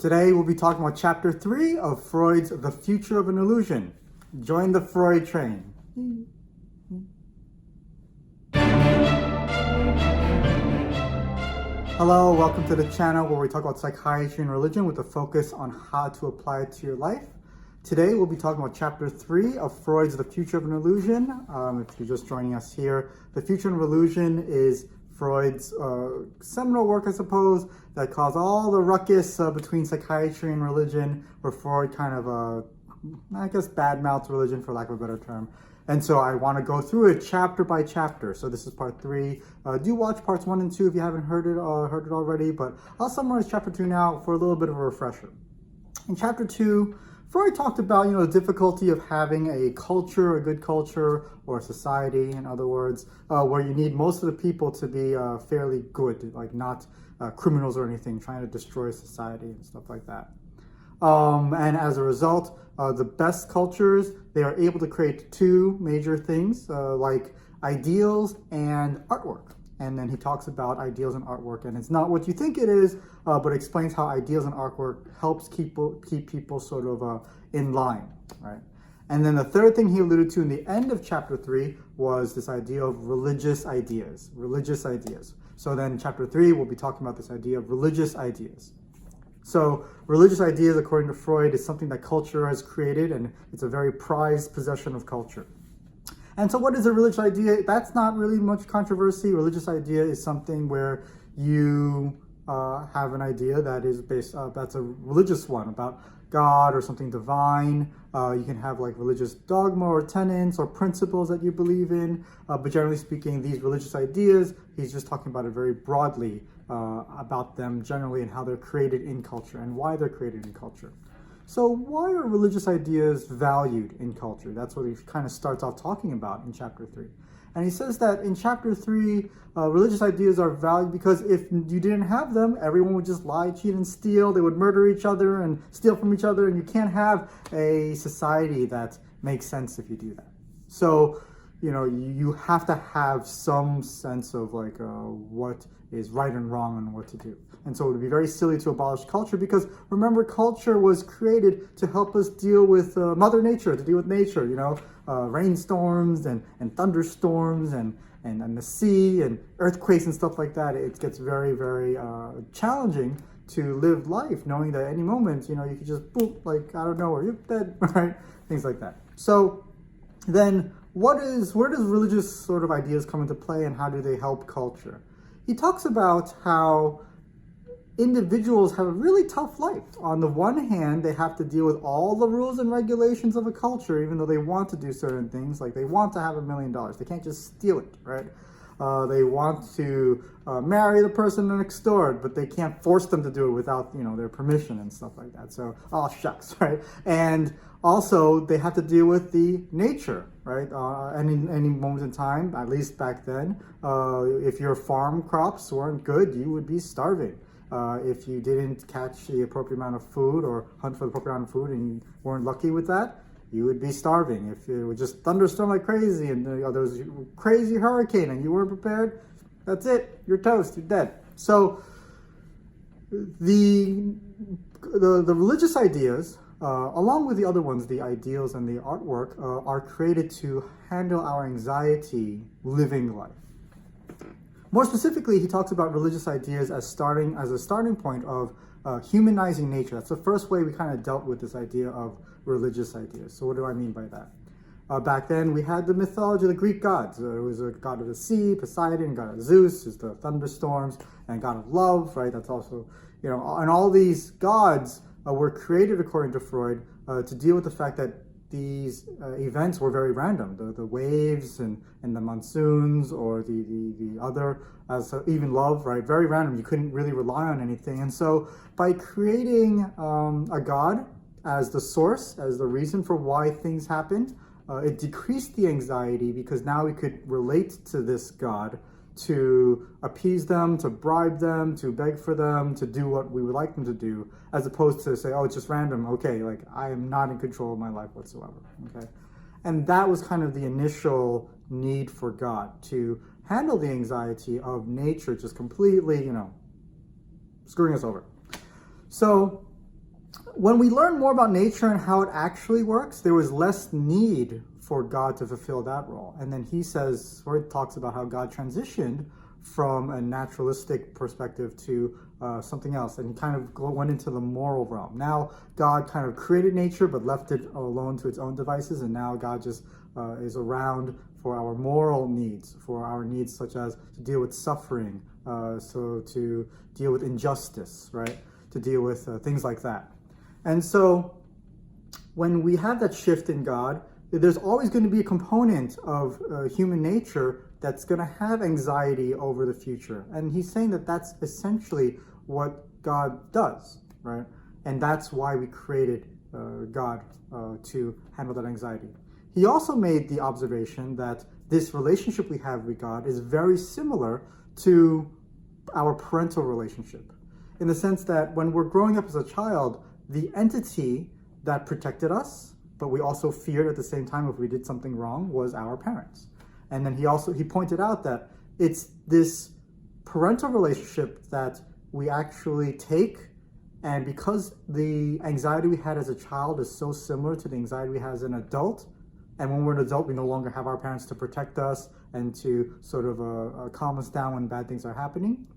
Today we'll be talking about chapter 3 of Freud's The Future of an Illusion. Join the Freud train. Hello, welcome to the channel where we talk about psychiatry and religion with a focus on how to apply it to your life. Today we'll be talking about chapter 3 of Freud's The Future of an Illusion. If you're just joining us here, The Future of an Illusion is Freud's seminal work, I suppose, that caused all the ruckus between psychiatry and religion, where Freud kind of, badmouths religion, for lack of a better term. And so I want to go through it chapter by chapter. So this is part 3. Do watch parts 1 and 2 if you haven't heard it already, but I'll summarize chapter 2 now for a little bit of a refresher. In chapter 2, Freud talked about, the difficulty of having a culture, a good culture, or a society, in other words, where you need most of the people to be fairly good, like not criminals or anything, trying to destroy society and stuff like that. And as a result, the best cultures, they are able to create 2 major things, like ideals and artwork. And then he talks about ideals and artwork, and it's not what you think it is, but explains how ideals and artwork helps keep people sort of in line, right? And then the third thing he alluded to in the end of chapter 3 was this idea of religious ideas. So then chapter 3, we'll be talking about this idea of religious ideas. So religious ideas, according to Freud, is something that culture has created, and it's a very prized possession of culture. And so what is a religious idea? That's not really much controversy. Religious idea is something where you have an idea that is based, that's a religious one, about God or something divine. You can have like religious dogma or tenets or principles that you believe in. But generally speaking, these religious ideas, he's just talking about it very broadly, about them generally and how they're created in culture and why they're created in culture. So why are religious ideas valued in culture? That's what he kind of starts off talking about in chapter 3. And he says that in chapter 3, religious ideas are valued because if you didn't have them, everyone would just lie, cheat, and steal. They would murder each other and steal from each other, and you can't have a society that makes sense if you do that. So, you have to have some sense of like what is right and wrong and what to do. And so it would be very silly to abolish culture because, remember, culture was created to help us deal with Mother Nature, to deal with nature, rainstorms and thunderstorms and the sea and earthquakes and stuff like that. It gets very, very challenging to live life knowing that at any moment, you could just boop, like out of nowhere, you're dead, right? Things like that. So then where does religious sort of ideas come into play and how do they help culture? He talks about how individuals have a really tough life. On the one hand, they have to deal with all the rules and regulations of a culture, even though they want to do certain things, like they want to have $1 million. They can't just steal it, right? They want to marry the person next door, but they can't force them to do it without, their permission and stuff like that. So, shucks, right? And also, they have to deal with the nature, right? Any moment in time, at least back then, if your farm crops weren't good, you would be starving. If you didn't catch the appropriate amount of food or hunt for the appropriate amount of food and you weren't lucky with that, you would be starving. If it would just thunderstorm like crazy and there was a crazy hurricane and you weren't prepared, that's it. You're toast. You're dead. So the religious ideas, along with the other ones, the ideals and the artwork, are created to handle our anxiety living life. More specifically, he talks about religious ideas as a starting point of humanizing nature. That's the first way we kind of dealt with this idea of religious ideas. So what do I mean by that? Back then, we had the mythology of the Greek gods. There was a god of the sea, Poseidon, god of Zeus, who's the thunderstorms, and god of love, right? That's also, and all these gods were created, according to Freud, to deal with the fact that these events were very random. The waves and the monsoons or the other, even love, right? Very random. You couldn't really rely on anything. And so by creating a god as the source, as the reason for why things happened, it decreased the anxiety because now we could relate to this god to appease them, to bribe them, to beg for them, to do what we would like them to do, as opposed to say, oh, it's just random. Okay, like I am not in control of my life whatsoever. Okay, and that was kind of the initial need for God to handle the anxiety of nature just completely, screwing us over. So when we learn more about nature and how it actually works, there was less need for God to fulfill that role. And then he says, Freud talks about how God transitioned from a naturalistic perspective to something else, and he kind of went into the moral realm. Now God kind of created nature but left it alone to its own devices, and now God just is around for our moral needs, for our needs such as to deal with suffering, so to deal with injustice, right? To deal with things like that. And so when we have that shift in God, there's always going to be a component of human nature that's going to have anxiety over the future. And he's saying that that's essentially what God does, right? And that's why we created God to handle that anxiety. He also made the observation that this relationship we have with God is very similar to our parental relationship, in the sense that when we're growing up as a child, the entity that protected us, but we also feared at the same time if we did something wrong, was our parents. And then he pointed out that it's this parental relationship that we actually take, and because the anxiety we had as a child is so similar to the anxiety we had as an adult, and when we're an adult, we no longer have our parents to protect us and to sort of calm us down when bad things are happening.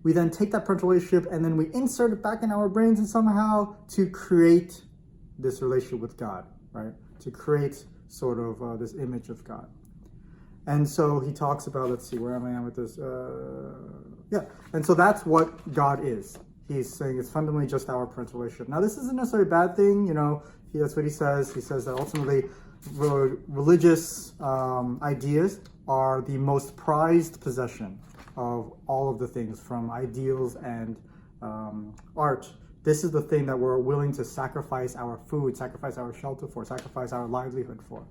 We then take that parental relationship and then we insert it back in our brains and somehow to create this relationship with God, right? To create sort of this image of God. And so he talks about, let's see, where am I at with this? And so that's what God is. He's saying it's fundamentally just our parental relationship. Now, this isn't necessarily a bad thing, that's what he says. He says that ultimately religious ideas are the most prized possession of all of the things, from ideals and art. This is the thing that we're willing to sacrifice our food, sacrifice our shelter for, sacrifice our livelihood for.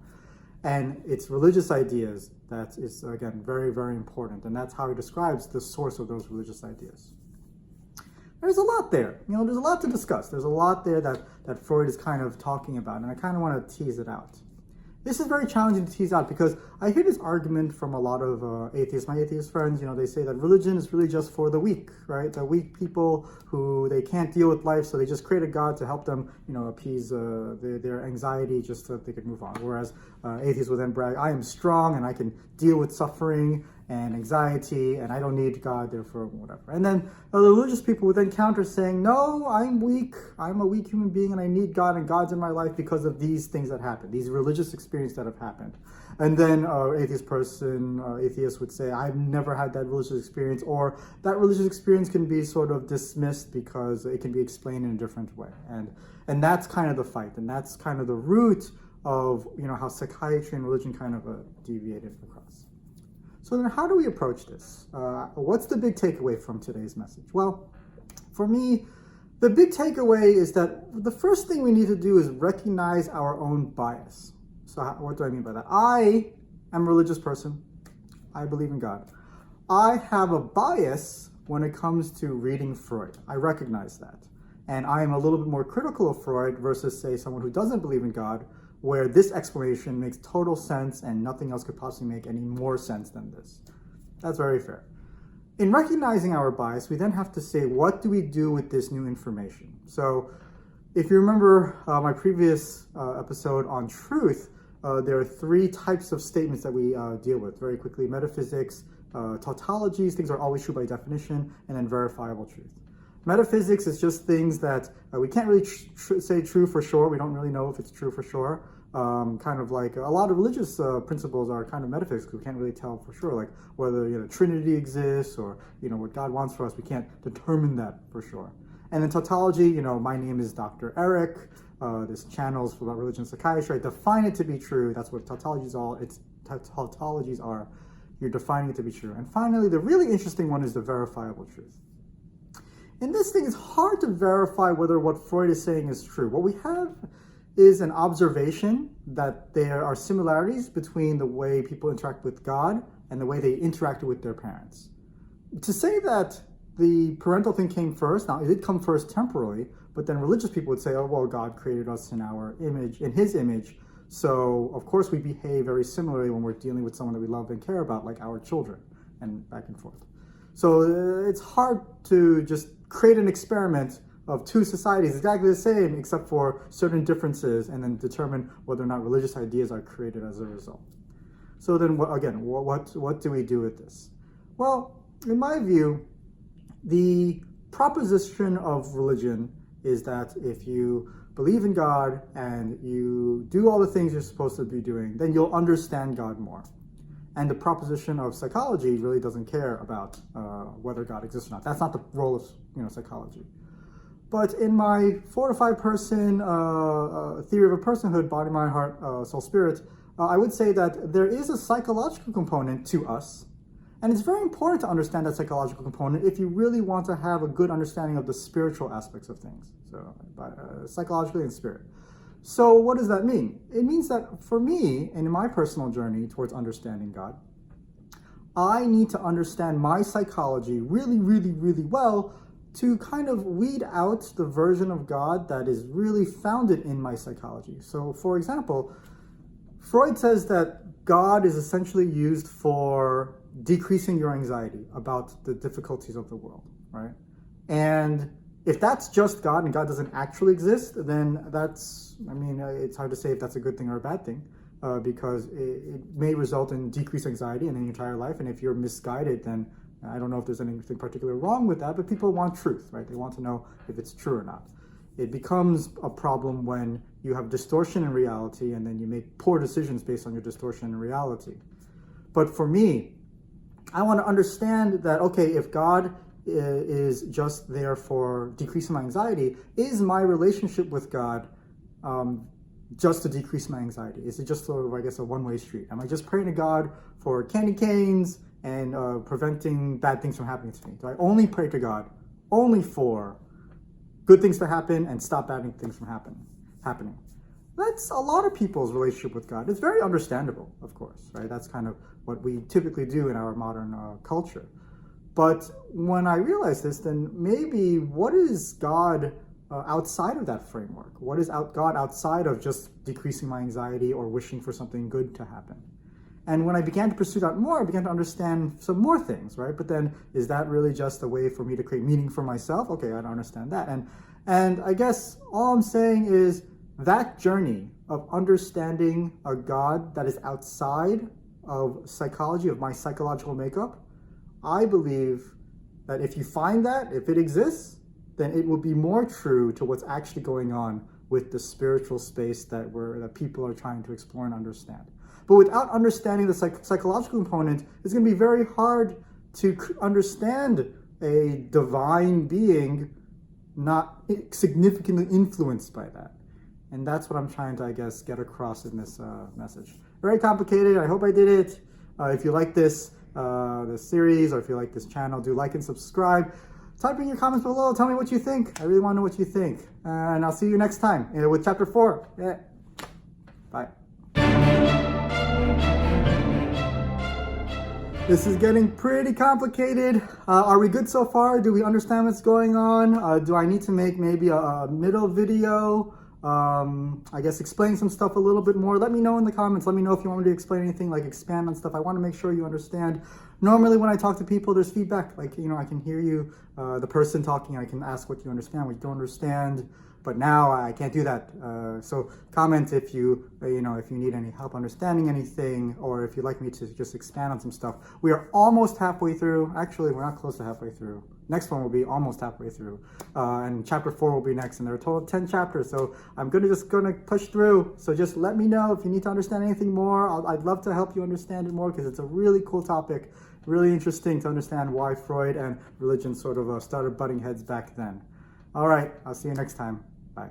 And it's religious ideas that is, again, very, very important. And that's how he describes the source of those religious ideas. There's a lot there. There's a lot to discuss. There's a lot there that Freud is kind of talking about, and I kind of want to tease it out. This is very challenging to tease out because I hear this argument from a lot of atheists. My atheist friends, they say that religion is really just for the weak, right? The weak people who they can't deal with life, so they just create a God to help them, appease their anxiety just so that they could move on. Whereas atheists will then brag, I am strong and I can deal with suffering and anxiety, and I don't need God, therefore whatever. And then the religious people would then counter saying, no, I'm weak, I'm a weak human being, and I need God, and God's in my life because of these things that happen, these religious experiences that have happened. And then atheist would say, I've never had that religious experience, or that religious experience can be sort of dismissed because it can be explained in a different way. And that's kind of the fight, and that's kind of the root of how psychiatry and religion kind of deviated across. So then how do we approach this? What's the big takeaway from today's message? Well, for me, the big takeaway is that the first thing we need to do is recognize our own bias. So what do I mean by that? I am a religious person. I believe in God. I have a bias when it comes to reading Freud. I recognize that. And I am a little bit more critical of Freud versus, say, someone who doesn't believe in God, where this explanation makes total sense and nothing else could possibly make any more sense than this. That's very fair. In recognizing our bias, we then have to say, what do we do with this new information? So if you remember my previous episode on truth, there are three types of statements that we deal with very quickly: metaphysics, tautologies, things are always true by definition, and then verifiable truth. Metaphysics is just things that we can't really say true for sure. We don't really know if it's true for sure. Kind of like a lot of religious principles are kind of metaphysics. We can't really tell for sure, like whether Trinity exists or what God wants for us. We can't determine that for sure. And then tautology, my name is Dr. Eric. This channel is about religion and psychiatry. I define it to be true. That's what tautologies are. You're defining it to be true. And finally, the really interesting one is the verifiable truth. In this thing, it's hard to verify whether what Freud is saying is true. What we have is an observation that there are similarities between the way people interact with God and the way they interacted with their parents. To say that the parental thing came first, now it did come first temporally, but then religious people would say, oh, well, God created us in our image, in his image, so of course we behave very similarly when we're dealing with someone that we love and care about, like our children, and back and forth. So it's hard to just create an experiment of two societies exactly the same except for certain differences, and then determine whether or not religious ideas are created as a result. So then, what do we do with this? Well, in my view, the proposition of religion is that if you believe in God and you do all the things you're supposed to be doing, then you'll understand God more. And the proposition of psychology really doesn't care about whether God exists or not. That's not the role of psychology. But in my 4 to 5 person theory of a personhood, body, mind, heart, soul, spirit, I would say that there is a psychological component to us. And it's very important to understand that psychological component if you really want to have a good understanding of the spiritual aspects of things, so psychologically and spirit. So what does that mean? It means that for me, and in my personal journey towards understanding God, I need to understand my psychology really, really, really well to kind of weed out the version of God that is really founded in my psychology. So for example, Freud says that God is essentially used for decreasing your anxiety about the difficulties of the world, right? And if that's just God and God doesn't actually exist, then it's hard to say if that's a good thing or a bad thing, because it may result in decreased anxiety in your entire life. And if you're misguided, then I don't know if there's anything particularly wrong with that, but people want truth, right? They want to know if it's true or not. It becomes a problem when you have distortion in reality and then you make poor decisions based on your distortion in reality. But for me, I want to understand that, okay, if God is just there for decreasing my anxiety, is my relationship with God just to decrease my anxiety? Is it just sort of, I guess, a one-way street? Am I just praying to God for candy canes and preventing bad things from happening to me? Do I only pray to God only for good things to happen and stop bad things from happening? That's a lot of people's relationship with God. It's very understandable, of course, right? That's kind of what we typically do in our modern culture. But when I realized this, then maybe what is God outside of that framework? What is God outside of just decreasing my anxiety or wishing for something good to happen? And when I began to pursue that more, I began to understand some more things, right? But then, is that really just a way for me to create meaning for myself? Okay, I don't understand that. And I guess all I'm saying is that journey of understanding a God that is outside of psychology, of my psychological makeup, I believe that if you find that, if it exists, then it will be more true to what's actually going on with the spiritual space that people are trying to explore and understand. But without understanding the psychological component, it's going to be very hard to understand a divine being not significantly influenced by that. And that's what I'm trying to, I guess, get across in this message. Very complicated. I hope I did it. If you like this series, or if you like this channel, do like and subscribe. Type in your comments below. Tell me what you think. I really want to know what you think. And I'll see you next time with chapter 4. Yeah. Bye. This is getting pretty complicated. Are we good so far? Do we understand what's going on? Do I need to make maybe a middle video? I guess explain some stuff a little bit more. Let me know in the comments. Let me know if you want me to explain anything, like expand on stuff. I want to make sure you understand. Normally when I talk to people, there's feedback. Like, I can hear you, the person talking. I can ask what you understand, what you don't understand. But now I can't do that. So comment if you need any help understanding anything, or if you'd like me to just expand on some stuff. We are almost halfway through. Actually, we're not close to halfway through. Next one will be almost halfway through. And chapter 4 will be next, and there are a total of 10 chapters. So I'm just gonna push through. So just let me know if you need to understand anything more. I'd love to help you understand it more, because it's a really cool topic. Really interesting to understand why Freud and religion sort of started butting heads back then. All right, I'll see you next time. Bye.